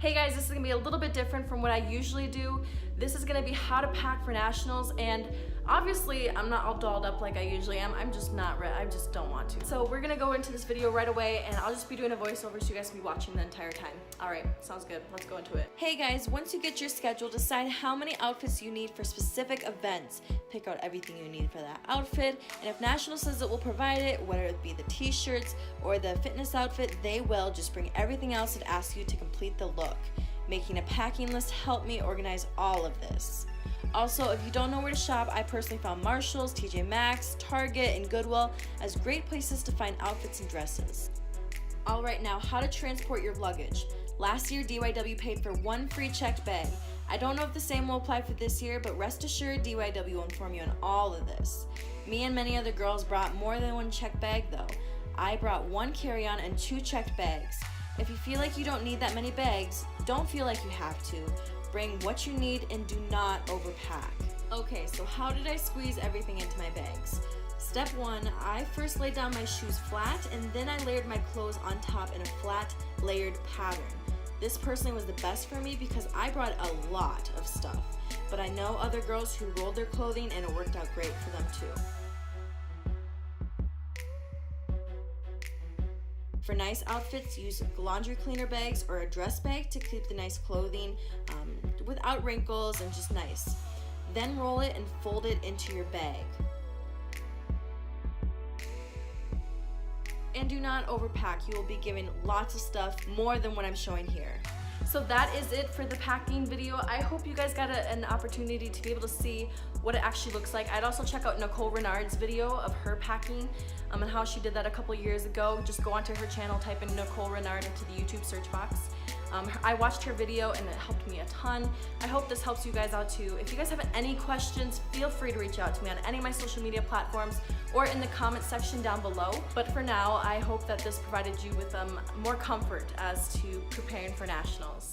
Hey guys, this is gonna be a little bit different from what I usually do. This is gonna be how to pack for nationals, and obviously I'm not all dolled up like I usually am. I'm just not ready. I just don't want to. So we're gonna go into this video right away, and I'll just be doing a voiceover so you guys can be watching the entire time. All right, sounds good. Let's go into it. Hey guys, once you get your schedule, decide how many outfits you need for specific events. Pick out everything you need for that outfit, and if National says it will provide it, whether it be the t-shirts or the fitness outfit, they will. Just bring everything else and ask you to complete the look. Making a packing list helped me organize all of this. Also, if you don't know where to shop, I personally found Marshall's, TJ Maxx, Target, and Goodwill as great places to find outfits and dresses. Alright, now how to transport your luggage. Last year, DYW paid for one free checked bag. I don't know if the same will apply for this year, but rest assured DYW will inform you on all of this. Me and many other girls brought more than one checked bag though. I brought one carry-on and 2 checked bags. If you feel like you don't need that many bags, don't feel like you have to. Bring what you need and do not overpack. Okay, so how did I squeeze everything into my bags? Step 1, I first laid down my shoes flat, and then I layered my clothes on top in a flat, layered pattern. This personally was the best for me because I brought a lot of stuff, but I know other girls who rolled their clothing and it worked out great for them too. For nice outfits, use laundry cleaner bags or a dress bag to keep the nice clothing without wrinkles and just nice. Then roll it and fold it into your bag. And do not overpack. You will be given lots of stuff, more than what I'm showing here. So that is it for the packing video. I hope you guys got an opportunity to be able to see what it actually looks like. I'd also check out Nicole Renard's video of her packing and how she did that a couple years ago. Just go onto her channel, type in Nicole Renard into the YouTube search box. I watched her video and it helped me a ton. I hope this helps you guys out too. If you guys have any questions, feel free to reach out to me on any of my social media platforms or in the comment section down below. But for now, I hope that this provided you with more comfort as to preparing for nationals.